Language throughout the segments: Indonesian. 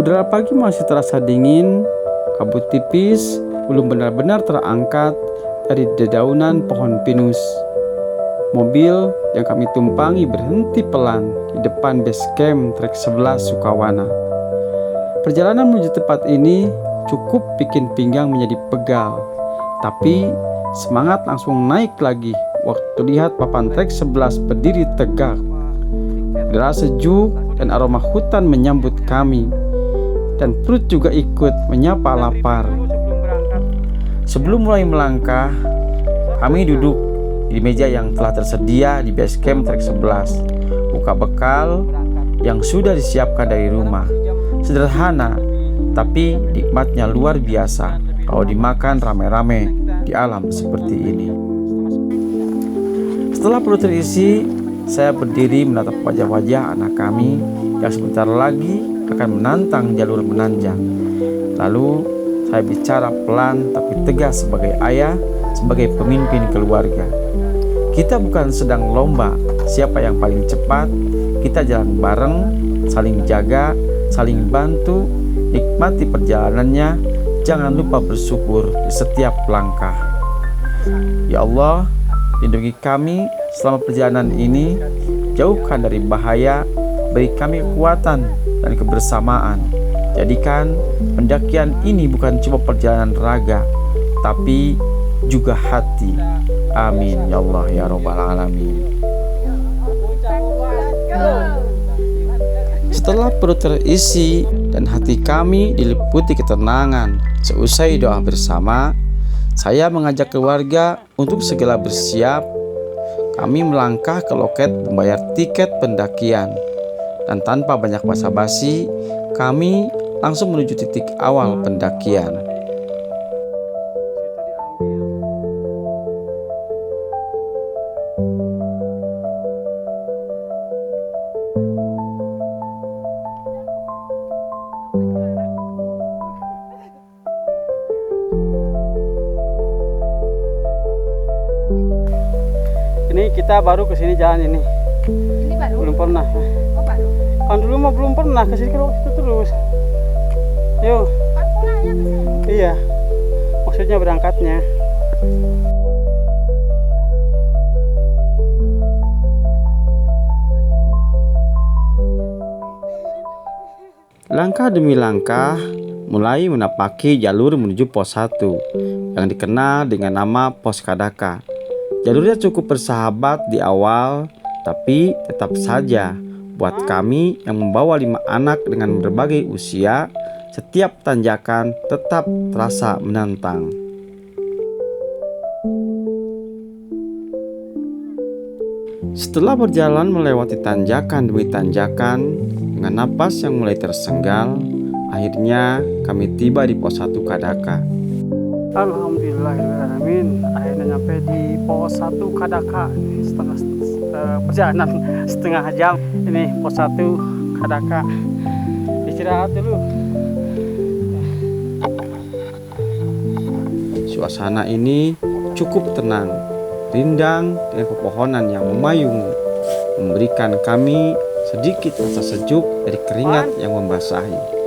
Udara pagi masih terasa dingin, kabut tipis belum benar-benar terangkat dari dedaunan pohon pinus. Mobil yang kami tumpangi berhenti pelan di depan base camp trek 11 Sukawana. Perjalanan menuju tempat ini cukup bikin pinggang menjadi pegal, tapi semangat langsung naik lagi waktu lihat papan trek 11 berdiri tegak. Udara sejuk dan aroma hutan menyambut kami, dan perut juga ikut menyapa lapar. Sebelum mulai melangkah, kami duduk di meja yang telah tersedia di base camp trek 11. Buka bekal yang sudah disiapkan dari rumah. Sederhana, tapi nikmatnya luar biasa kalau dimakan rame-rame di alam seperti ini. Setelah perut terisi, saya berdiri menatap wajah-wajah anak kami yang sebentar lagi akan menantang jalur menanjak. Lalu saya bicara pelan tapi tegas sebagai ayah, sebagai pemimpin keluarga. Kita bukan sedang lomba siapa yang paling cepat. Kita jalan bareng, saling jaga, saling bantu, nikmati perjalanannya. Jangan lupa bersyukur di setiap langkah. Ya Allah, lindungi kami selama perjalanan ini, jauhkan dari bahaya, beri kami kekuatan dan kebersamaan. Jadikan pendakian ini bukan cuma perjalanan raga, tapi juga hati. Amin ya Allah ya Rabbal Alamin. Setelah perut terisi dan hati kami diliputi ketenangan, seusai doa bersama, saya mengajak keluarga untuk segera bersiap. Kami melangkah ke loket membayar tiket pendakian, dan tanpa banyak basa-basi, kami langsung menuju titik awal pendakian. Ini kita baru kesini jalan ini. Ini baru? Belum pernah. Oh baru? Kan dulu mah belum pernah kesini kalau itu terus. Yuk. Kan pulangnya kesini? Iya. Maksudnya berangkatnya. Langkah demi langkah mulai menapaki jalur menuju pos 1 yang dikenal dengan nama Pos Kadaka. Jalurnya cukup bersahabat di awal, tapi tetap saja buat kami yang membawa 5 anak dengan berbagai usia, setiap tanjakan tetap terasa menantang. Setelah berjalan melewati tanjakan demi tanjakan dengan napas yang mulai tersenggal, akhirnya kami tiba di pos 1 Kadaka. Alhamdulillahirrahmanirrahim. Akhirnya nyampe di pos 1 Kadaka. Perjalanan setengah jam. Ini pos 1 Kadaka. Istirahat dulu. Suasana ini cukup tenang, rindang dengan pepohonan yang memayungi, memberikan kami sedikit rasa sejuk dari keringat yang membasahi.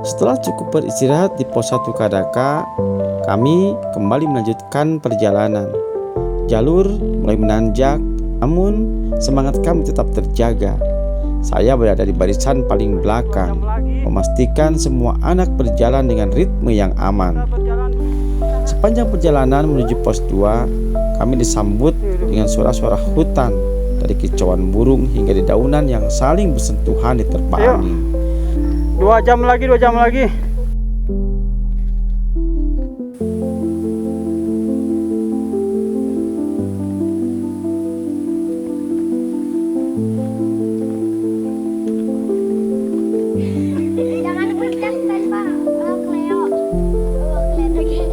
Setelah cukup beristirahat di pos 1 Kadaka, kami kembali melanjutkan perjalanan. Jalur mulai menanjak, namun semangat kami tetap terjaga. Saya berada di barisan paling belakang, memastikan semua anak berjalan dengan ritme yang aman. Sepanjang perjalanan menuju pos 2, kami disambut dengan suara-suara hutan, dari kicauan burung hingga dedaunan yang saling bersentuhan di terpa angin. 2 jam lagi, 2 jam lagi. Jangan berkas tadi Pak. Cleo. Cleo lagi.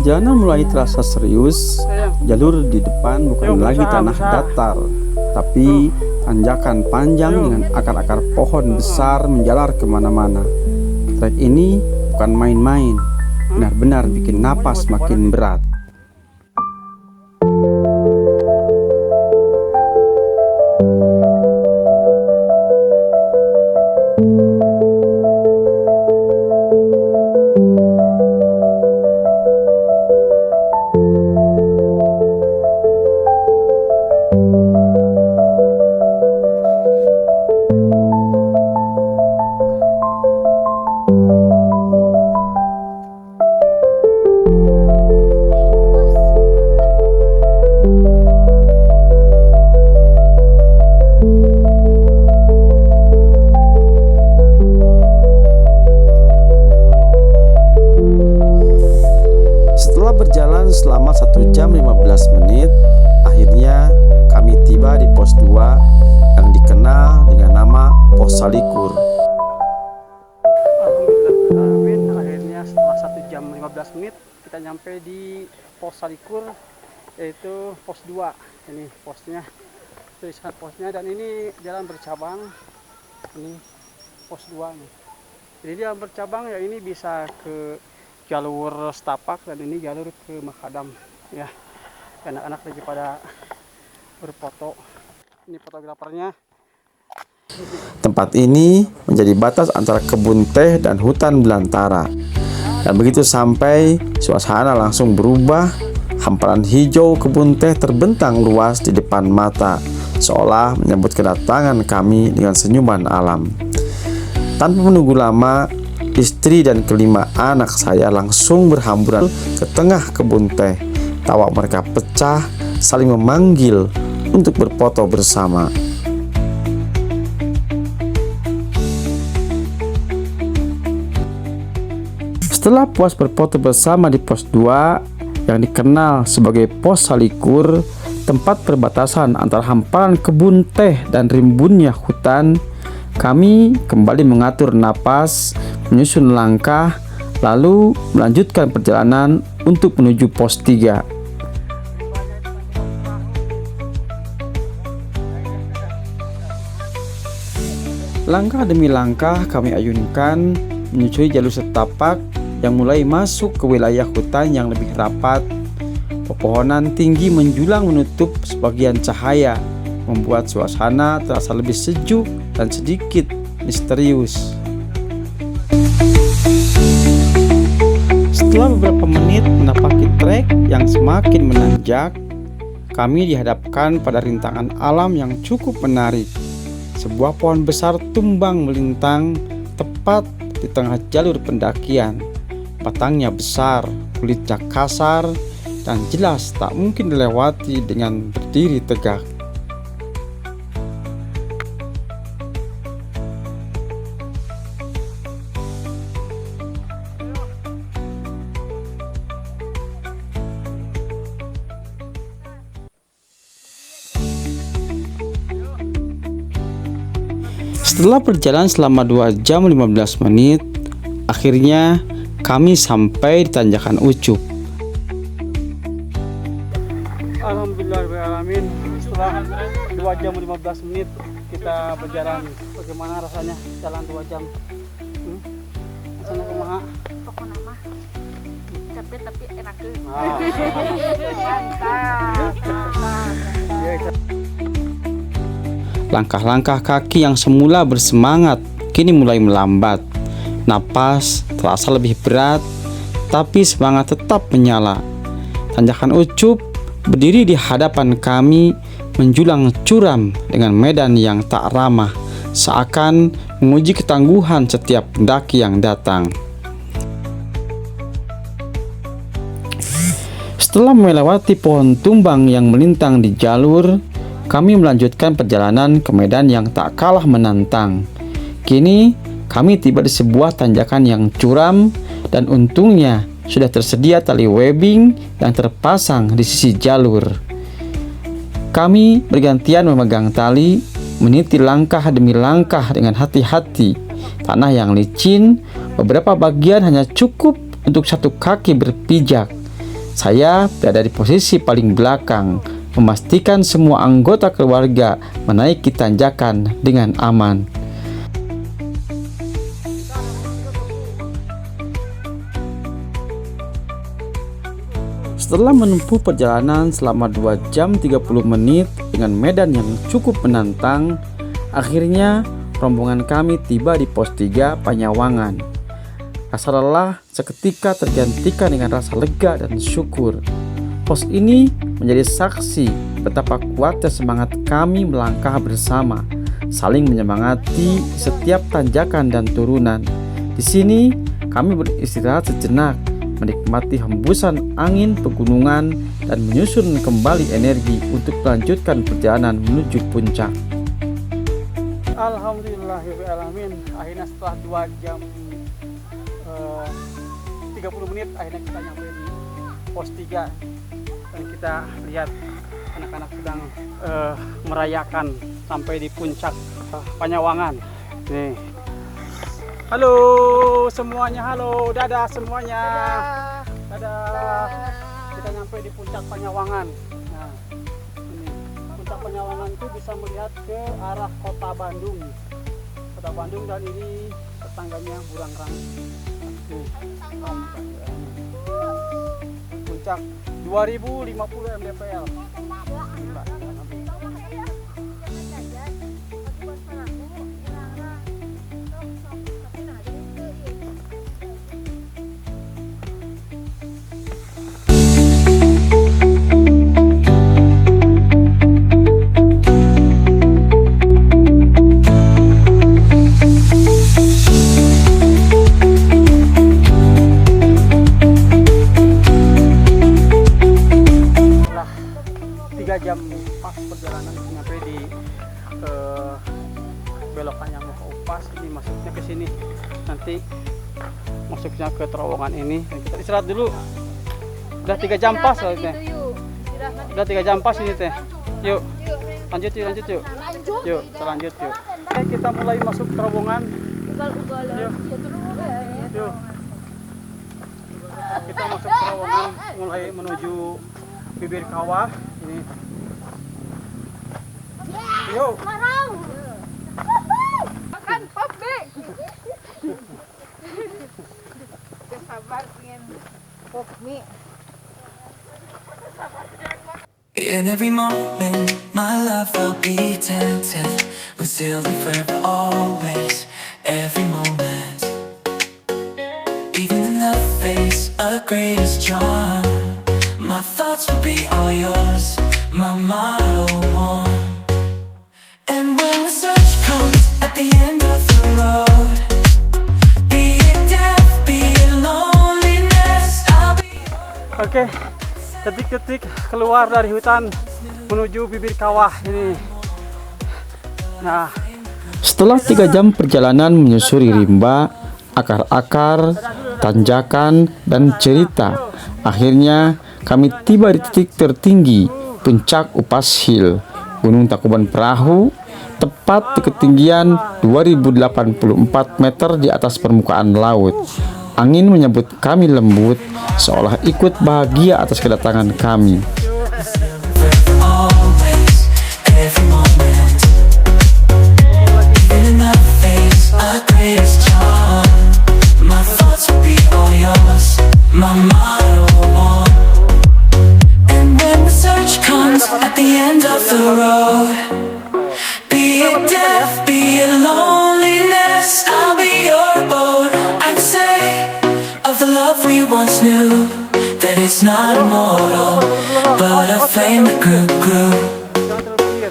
Perjalanan mulai terasa serius. Jalur di depan bukan lagi tanah datar, tapi tanjakan panjang dengan akar-akar pohon besar menjalar kemana-mana. Trek ini bukan main-main, benar-benar bikin napas makin berat. Berjalan selama 1 jam 15 menit, akhirnya kami tiba di pos 2 yang dikenal dengan nama Pos Salikur. Alhamdulillah, akhirnya setelah 1 jam 15 menit kita nyampe di Pos Salikur, yaitu pos 2. Ini posnya, tulisan posnya, dan ini jalan bercabang. Ini pos 2 nih. Jadi jalan bercabang ya, ini bisa ke jalur setapak dan ini jalur ke Makadam ya. Anak-anak lagi pada berfoto. Ini fotografernya. Tempat ini menjadi batas antara kebun teh dan hutan belantara. Dan begitu sampai, suasana langsung berubah. Hamparan hijau kebun teh terbentang luas di depan mata, seolah menyambut kedatangan kami dengan senyuman alam. Tanpa menunggu lama, istri dan kelima anak saya langsung berhamburan ke tengah kebun teh. Tawa mereka pecah, saling memanggil untuk berfoto bersama. Setelah puas berfoto bersama di pos 2 yang dikenal sebagai Pos Salikur, tempat perbatasan antara hamparan kebun teh dan rimbunnya hutan, kami kembali mengatur napas, menyusun langkah, lalu melanjutkan perjalanan untuk menuju pos 3. Langkah demi langkah kami ayunkan menyusuri jalur setapak yang mulai masuk ke wilayah hutan yang lebih rapat. Pepohonan tinggi menjulang menutup sebagian cahaya, membuat suasana terasa lebih sejuk dan sedikit misterius. Setelah beberapa menit menapaki trek yang semakin menanjak, kami dihadapkan pada rintangan alam yang cukup menarik. Sebuah pohon besar tumbang melintang tepat di tengah jalur pendakian. Batangnya besar, kulitnya kasar, dan jelas tak mungkin dilewati dengan berdiri tegak. Setelah berjalan selama 2 jam 15 menit, akhirnya kami sampai di tanjakan Ucup. Alhamdulillahirrahmanirrahim. Setelah 2 jam 15 menit kita berjalan. Bagaimana rasanya jalan 2 jam? Rasanya kumaha? Pokoknya mah capek tapi enak. Mantap. Langkah-langkah kaki yang semula bersemangat kini mulai melambat. Napas terasa lebih berat, tapi semangat tetap menyala. Tanjakan Ucup berdiri di hadapan kami, menjulang curam dengan medan yang tak ramah, seakan menguji ketangguhan setiap pendaki yang datang. Setelah melewati pohon tumbang yang melintang di jalur, kami melanjutkan perjalanan ke medan yang tak kalah menantang. Kini kami tiba di sebuah tanjakan yang curam, dan untungnya sudah tersedia tali webbing yang terpasang di sisi jalur. Kami bergantian memegang tali, meniti langkah demi langkah dengan hati-hati. Tanah yang licin, beberapa bagian hanya cukup untuk satu kaki berpijak. Saya berada di posisi paling belakang, memastikan semua anggota keluarga menaiki tanjakan dengan aman. Setelah menempuh perjalanan selama 2 jam 30 menit dengan medan yang cukup menantang, akhirnya rombongan kami tiba di pos 3 Panyawangan. Rasa lelah seketika tergantikan dengan rasa lega dan syukur. Pos ini menjadi saksi betapa kuatnya semangat kami melangkah bersama, saling menyemangati setiap tanjakan dan turunan. Di sini kami beristirahat sejenak, menikmati hembusan angin pegunungan dan menyusun kembali energi untuk melanjutkan perjalanan menuju puncak. Alhamdulillahirrahmanirrahim. Akhirnya setelah 2 jam 30 menit akhirnya kita nyampe di pos 3 dan kita lihat anak-anak sedang merayakan sampai di puncak Panyawangan. Nih. Halo semuanya, halo, dadah semuanya. Dadah. Kita nyampe di puncak Panyawangan. Nah, ini puncak Panyawangan itu bisa melihat ke arah kota Bandung. Kota Bandung dan ini tetangganya Burangrang. Puncak 2050 mdpl. Jam pas perjalanan sampai di belokannya Muka Upas, ini masuknya ke sini, nanti masuknya ke terowongan ini. Dan kita istirahat dulu, udah 3 jam pas soalnya. Udah 3 jam pas ini teh. Yuk lanjut yuk, yuk kita lanjut yuk. Oke, kita mulai masuk terowongan. Yuk kita masuk terowongan, mulai menuju bibir kawah ini. Yo. Makan pop deh. Sabar pengen pop mie. In every moment, my love will be tempted. We're still forever, always, every moment. Even in the face of greatest charm, my thoughts will be all yours, my motto one. And when the search comes at the end of the road, be it death, be it loneliness, I'll be. Oke, detik-detik keluar dari hutan menuju bibir kawah ini. Nah, Setelah 3 jam perjalanan menyusuri rimba, akar-akar, tanjakan, dan cerita, akhirnya kami tiba di titik tertinggi, Puncak Upas Hill, Gunung Tangkuban Perahu, tepat di ketinggian 2084 meter di atas permukaan laut. Angin menyambut kami lembut, seolah ikut bahagia atas kedatangan kami. Always, every moment. In the face of greatest charm, my thoughts will be all yours, my motto one. And when the search comes at the end of the road, be it death, be it loneliness, I'll be your boat. I'd say of the love we once knew, that it's not immortal, but a flame that grew.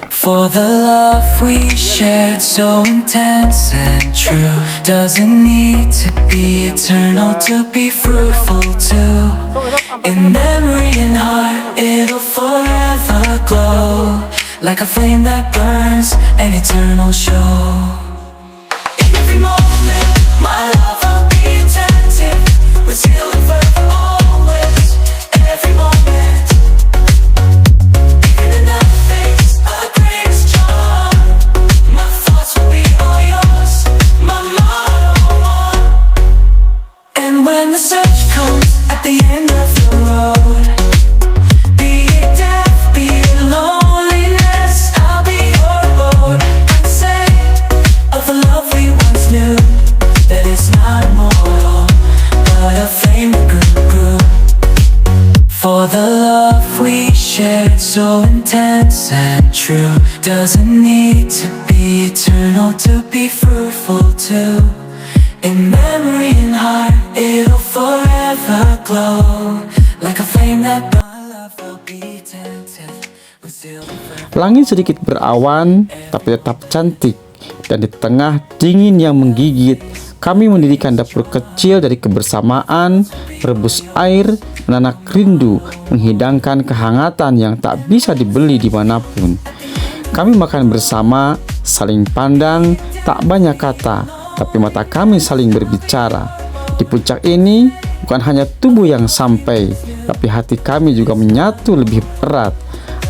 For the love we shared, so intense and true, doesn't need to be eternal to be fruitful too. In memory and heart, it'll forever glow, like a flame that burns, an eternal show. In every moment, my love will be attentive, we're still and forever, always, every moment. Even in the face of greatest charm, my thoughts will be all yours, my motto one. And when the search comes at the end of the road, so intense and true. Doesn't need to be eternal to be fruitful too. In memory and heart, it'll forever glow. Like a flame that my love will be tainted with silver. Langit sedikit berawan, tapi tetap cantik. Dan di tengah dingin yang menggigit, kami mendirikan dapur kecil dari kebersamaan, merebus air, menanak rindu, menghidangkan kehangatan yang tak bisa dibeli dimanapun. Kami makan bersama, saling pandang, tak banyak kata, tapi mata kami saling berbicara. Di puncak ini, bukan hanya tubuh yang sampai, tapi hati kami juga menyatu lebih erat.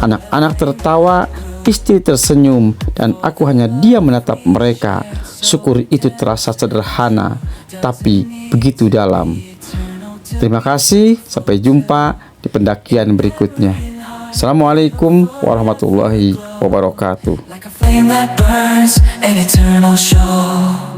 Anak-anak tertawa, istri tersenyum, dan aku hanya diam menatap mereka. Syukur itu terasa sederhana, tapi begitu dalam. Terima kasih, sampai jumpa di pendakian berikutnya. Assalamualaikum warahmatullahi wabarakatuh. Like a flame that burns, an eternal show.